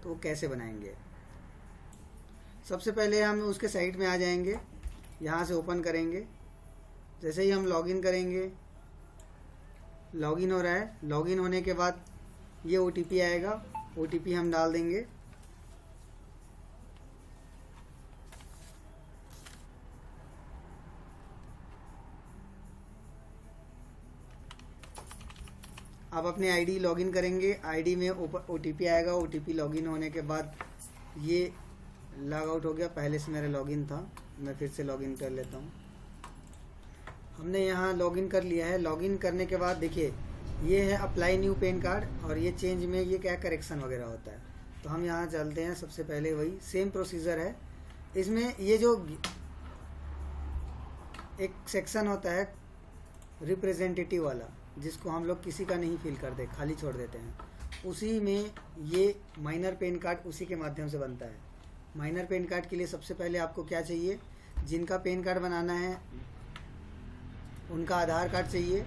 तो वो कैसे बनाएंगे। सबसे पहले हम उसके साइट में आ जाएंगे, यहाँ से ओपन करेंगे। जैसे ही हम लॉगिन करेंगे, लॉगिन हो रहा है। लॉगिन होने के बाद ये OTP आएगा, OTP हम डाल देंगे। आप अपने आईडी लॉगिन करेंगे, आईडी में OTP आएगा। OTP लॉगिन होने के बाद ये लॉग आउट हो गया, पहले से मेरा लॉगिन था, मैं फिर से लॉगिन कर लेता हूँ। हमने यहाँ लॉगिन कर लिया है। लॉगिन करने के बाद देखिए ये है अप्लाई न्यू पैन कार्ड, और ये चेंज में ये क्या करेक्शन वगैरह होता है। तो हम यहाँ चलते हैं। सबसे पहले वही सेम प्रोसीजर है। इसमें ये जो एक सेक्शन होता है रिप्रेजेंटेटिव वाला, जिसको हम लोग किसी का नहीं फिल करते, खाली छोड़ देते हैं, उसी में ये माइनर पैन कार्ड उसी के माध्यम से बनता है। माइनर पैन कार्ड के लिए सबसे पहले आपको क्या चाहिए, जिनका पैन कार्ड बनाना है उनका आधार कार्ड चाहिए,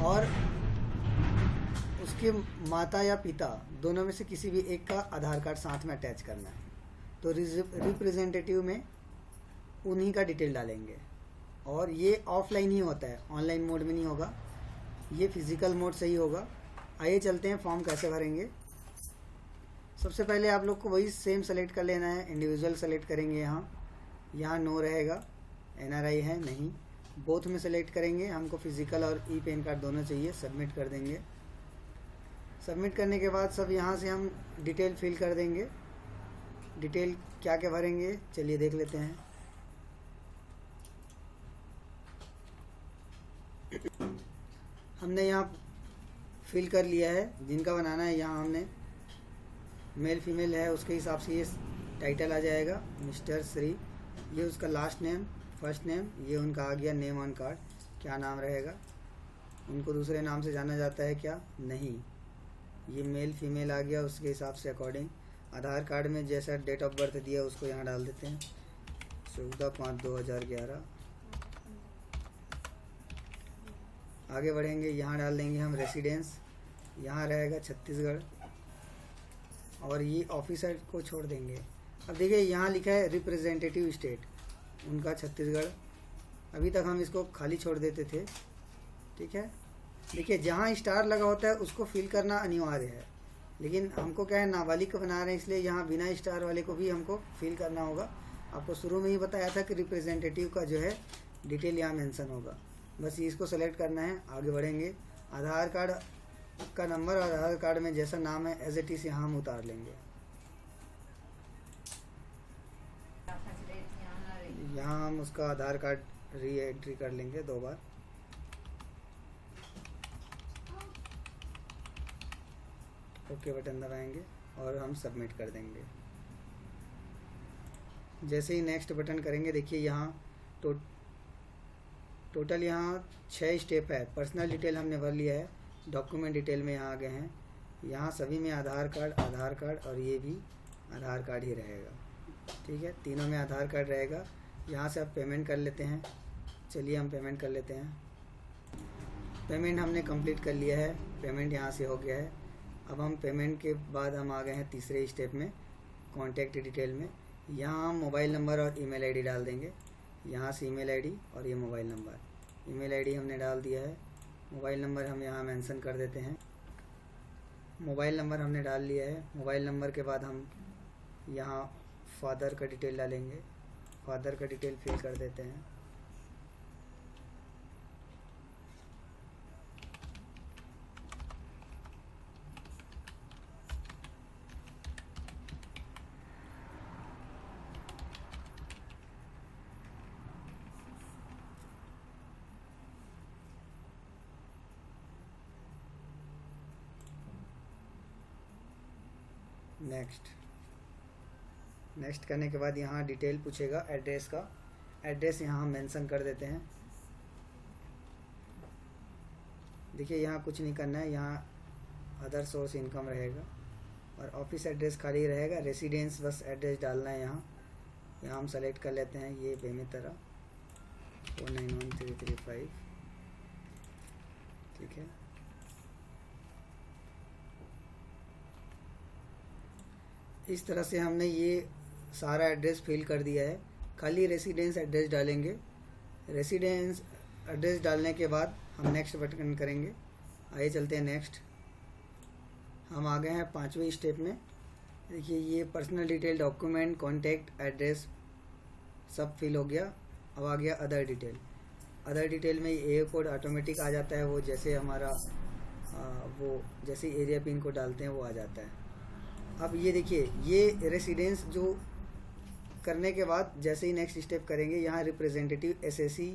और उसके माता या पिता दोनों में से किसी भी एक का आधार कार्ड साथ में अटैच करना है। तो रिप्रेजेंटेटिव में उन्हीं का डिटेल डालेंगे, और ये ऑफलाइन ही होता है, ऑनलाइन मोड में नहीं होगा, ये फिजिकल मोड से ही होगा। आइए चलते हैं फॉर्म कैसे भरेंगे। सबसे पहले आप लोग को वही सेम सेलेक्ट कर लेना है। इंडिविजुअल सेलेक्ट करेंगे, यहाँ नो रहेगा, NRI है नहीं, बोथ में सेलेक्ट करेंगे। हमको फिजिकल और ई पैन कार्ड दोनों चाहिए। सबमिट कर देंगे। सबमिट करने के बाद सब यहाँ से हम डिटेल फिल कर देंगे। डिटेल क्या क्या भरेंगे चलिए देख लेते हैं। हमने यहाँ फिल कर लिया है, जिनका बनाना है यहाँ हमने मेल फीमेल है उसके हिसाब से ये टाइटल आ जाएगा, मिस्टर श्री। ये उसका लास्ट नेम, फर्स्ट नेम, ये उनका आ गया नेम ऑन कार्ड। क्या नाम रहेगा, उनको दूसरे नाम से जाना जाता है क्या, नहीं। ये मेल फीमेल आ गया उसके हिसाब से अकॉर्डिंग। आधार कार्ड में जैसा डेट ऑफ बर्थ दिया उसको यहाँ डाल देते हैं, 14/5/2011। आगे बढ़ेंगे, यहाँ डाल देंगे हम रेसिडेंस, यहाँ रहेगा छत्तीसगढ़, और ये ऑफिसर को छोड़ देंगे। अब देखिए यहाँ लिखा है रिप्रेजेंटेटिव स्टेट, उनका छत्तीसगढ़। अभी तक हम इसको खाली छोड़ देते थे, ठीक है। देखिए जहाँ स्टार लगा होता है उसको फिल करना अनिवार्य है, लेकिन हमको क्या है नाबालिग को बना रहे हैं, इसलिए यहाँ बिना स्टार वाले को भी हमको फिल करना होगा। आपको शुरू में ही बताया था कि रिप्रेजेंटेटिव का जो है डिटेल यहाँ मेंशन होगा, बस इसको सेलेक्ट करना है। आगे बढ़ेंगे, आधार कार्ड का नंबर और आधार कार्ड में जैसा नाम है एज इट इज यहाँ हम उतार लेंगे। यहाँ हम उसका आधार कार्ड री एंट्री कर लेंगे 2 बार। ओके बटन दबाएंगे और हम सबमिट कर देंगे। जैसे ही नेक्स्ट बटन करेंगे, देखिए यहाँ टोटल यहाँ 6 स्टेप है। पर्सनल डिटेल हमने भर लिया है, डॉक्यूमेंट डिटेल में यहाँ आ गए हैं। यहाँ सभी में आधार कार्ड और ये भी आधार कार्ड ही रहेगा, ठीक है। तीनों में आधार कार्ड रहेगा। यहाँ से आप पेमेंट कर लेते हैं। चलिए हम पेमेंट कर लेते हैं। पेमेंट हमने कंप्लीट कर लिया है, पेमेंट यहाँ से हो गया है। अब हम पेमेंट के बाद हम आ गए हैं तीसरे स्टेप में, कॉन्टैक्ट डिटेल में। यहाँ हम मोबाइल नंबर और ईमेल आईडी डाल देंगे। यहाँ से ईमेल आईडी और ये मोबाइल नंबर। ईमेल आईडी हमने डाल दिया है, मोबाइल नंबर हम यहाँ मेंशन कर देते हैं। मोबाइल नंबर हमने डाल लिया है। मोबाइल नंबर के बाद हम यहाँ फादर का डिटेल डालेंगे, फादर का डिटेल फिल कर देते हैं। नेक्स्ट करने के बाद यहाँ डिटेल पूछेगा एड्रेस का। एड्रेस यहाँ हम मेंशन कर देते हैं। देखिए यहाँ कुछ नहीं करना है, यहाँ अदर सोर्स इनकम रहेगा और ऑफिस एड्रेस खाली रहेगा। रेसिडेंस बस एड्रेस डालना है। यहाँ हम सेलेक्ट कर लेते हैं ये बेमेतरा 491335, ठीक है। इस तरह से हमने ये सारा एड्रेस फिल कर दिया है। खाली रेसिडेंस एड्रेस डालेंगे। रेसिडेंस एड्रेस डालने के बाद हम नेक्स्ट बटन करेंगे। आइए चलते हैं नेक्स्ट। हम आ गए हैं 5वें स्टेप में। देखिए ये personal detail, document, contact, address सब फिल हो गया। अब आ गया अदर डिटेल। अदर डिटेल में एरिया कोड ऑटोमेटिक आ जाता है, वो जैसे हमारा वो जैसे एरिया पिन कोड डालते हैं वो आ जाता है। अब ये देखिए ये रेसिडेंस जो करने के बाद जैसे ही नेक्स्ट स्टेप करेंगे, यहाँ रिप्रेजेंटेटिव एसएससी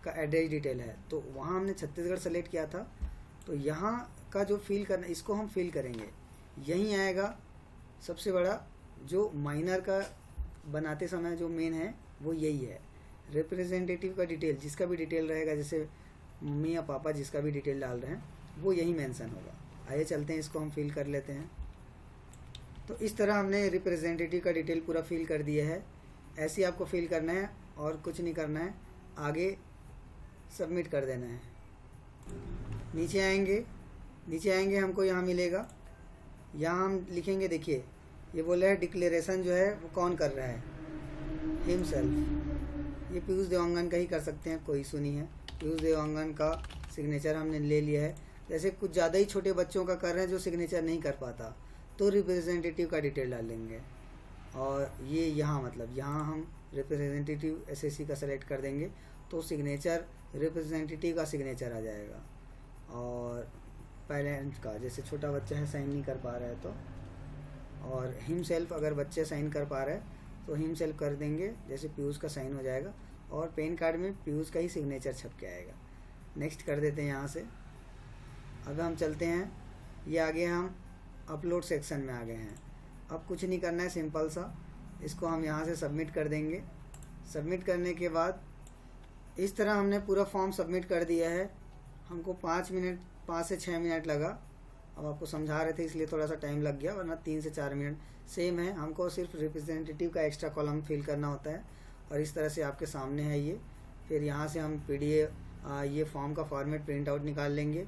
का एड्रेस डिटेल है, तो वहाँ हमने छत्तीसगढ़ सेलेक्ट किया था, तो यहाँ का जो फिल करना इसको हम फिल करेंगे। यहीं आएगा सबसे बड़ा जो माइनर का बनाते समय जो मेन है वो यही है। रिप्रेजेंटेटिव का डिटेल जिसका भी डिटेल रहेगा, जैसे मम्मी या पापा जिसका भी डिटेल डाल रहे हैं वो यही मेंशन होगा। आइए चलते हैं, इसको हम फिल कर लेते हैं। तो इस तरह हमने रिप्रेजेंटेटिव का डिटेल पूरा फिल कर दिया है। ऐसे ही आपको फिल करना है और कुछ नहीं करना है, आगे सबमिट कर देना है। नीचे आएंगे हमको यहाँ मिलेगा, यहाँ हम लिखेंगे। देखिए ये बोला है डिक्लेरेशन जो है वो कौन कर रहा है, हिमसेल्फ। ये पीयूष देवांगन का ही कर सकते हैं, कोई इशू नहीं है। पीयूष देवांगन का सिग्नेचर हमने ले लिया है। जैसे कुछ ज़्यादा ही छोटे बच्चों का कर रहे हैं जो सिग्नेचर नहीं कर पाता, तो रिप्रेजेंटेटिव का डिटेल डाल लेंगे। और ये यहाँ मतलब यहाँ हम रिप्रेजेंटेटिव एसएससी का सेलेक्ट कर देंगे, तो सिग्नेचर रिप्रेजेंटेटिव का सिग्नेचर आ जाएगा। और पेरेंट का, जैसे छोटा बच्चा है साइन नहीं कर पा रहा है तो, और हिमसेल्फ अगर बच्चे साइन कर पा रहे हैं तो हिमसेल्फ कर देंगे, जैसे पीयूष का साइन हो जाएगा। और पैन कार्ड में पीयूष का ही सिग्नेचर छप के आएगा। नेक्स्ट कर देते हैं यहाँ से। अब हम चलते हैं, ये आगे हम अपलोड सेक्शन में आ गए हैं। अब कुछ नहीं करना है, सिंपल सा इसको हम यहाँ से सबमिट कर देंगे। सबमिट करने के बाद इस तरह हमने पूरा फॉर्म सबमिट कर दिया है। हमको 5 से 6 मिनट लगा। अब आपको समझा रहे थे इसलिए थोड़ा सा टाइम लग गया, वरना 3 से 4 मिनट सेम है। हमको सिर्फ रिप्रेजेंटेटिव का एक्स्ट्रा कॉलम फिल करना होता है। और इस तरह से आपके सामने है ये। फिर यहाँ से हम ये फॉर्म का फॉर्मेट प्रिंट आउट निकाल लेंगे।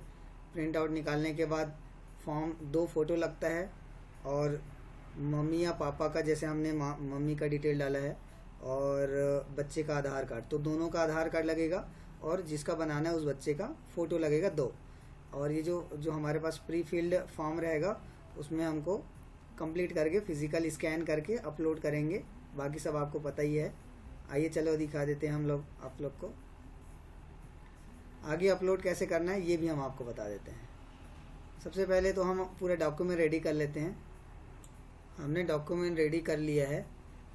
प्रिंट आउट निकालने के बाद फॉर्म 2 फ़ोटो लगता है, और मम्मी या पापा का, जैसे हमने मम्मी का डिटेल डाला है, और बच्चे का आधार कार्ड, तो दोनों का आधार कार्ड लगेगा, और जिसका बनाना है उस बच्चे का फ़ोटो लगेगा 2। और ये जो हमारे पास प्री फिल्ड फॉर्म रहेगा उसमें हमको कंप्लीट करके फिज़िकल स्कैन करके अपलोड करेंगे। बाकी सब आपको पता ही है। आइए चलो दिखा देते हैं हम लोग आप लोग को। आगे अपलोड कैसे करना है ये भी हम आपको बता देते हैं। सबसे पहले तो हम पूरा डॉक्यूमेंट रेडी कर लेते हैं। हमने डॉक्यूमेंट रेडी कर लिया है।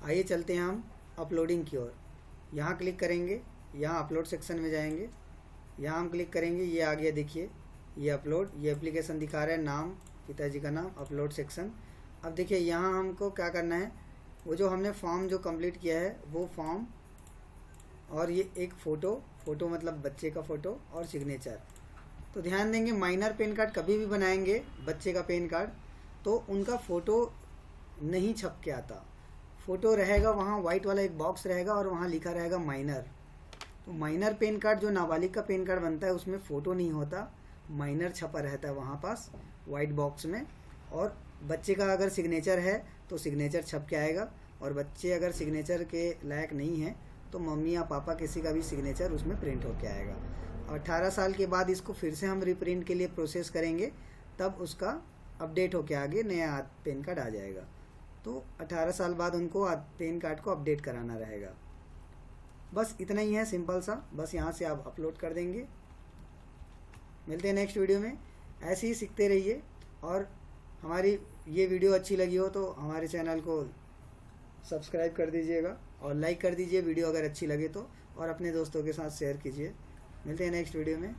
आइए चलते हैं हम अपलोडिंग की ओर। यहाँ क्लिक करेंगे, यहाँ अपलोड सेक्शन में जाएंगे, यहाँ हम क्लिक करेंगे, ये आ गया देखिए, ये अपलोड, ये एप्लीकेशन दिखा रहा है, नाम, पिताजी का नाम, अपलोड सेक्शन। अब देखिए यहाँ हमको क्या करना है, वो जो हमने फॉर्म जो कंप्लीट किया है वो फॉर्म, और ये एक फ़ोटो मतलब बच्चे का फ़ोटो और सिग्नेचर। तो ध्यान देंगे, माइनर पेन कार्ड कभी भी बनाएंगे बच्चे का पेन कार्ड, तो उनका फ़ोटो नहीं छप के आता। फ़ोटो रहेगा वहाँ, वाइट वाला एक बॉक्स रहेगा और वहाँ लिखा रहेगा माइनर। तो माइनर पेन कार्ड जो नाबालिग का पेन कार्ड बनता है उसमें फ़ोटो नहीं होता, माइनर छपा रहता है वहाँ पास वाइट बॉक्स में। और बच्चे का अगर सिग्नेचर है तो सिग्नेचर छप के आएगा, और बच्चे अगर सिग्नेचर के लायक नहीं है तो मम्मी या पापा किसी का भी सिग्नेचर उसमें प्रिंट होके आएगा। और 18 साल के बाद इसको फिर से हम रिप्रिंट के लिए प्रोसेस करेंगे, तब उसका अपडेट होके आगे नया पेन कार्ड आ जाएगा। तो 18 साल बाद उनको पेन कार्ड को अपडेट कराना रहेगा। बस इतना ही है, सिंपल सा। बस यहाँ से आप अपलोड कर देंगे। मिलते हैं नेक्स्ट वीडियो में। ऐसे ही सीखते रहिए, और हमारी ये वीडियो अच्छी लगी हो तो हमारे चैनल को सब्सक्राइब कर दीजिएगा और लाइक कर दीजिए वीडियो अगर अच्छी लगे तो, और अपने दोस्तों के साथ शेयर कीजिए। मिलते हैं नेक्स्ट वीडियो में।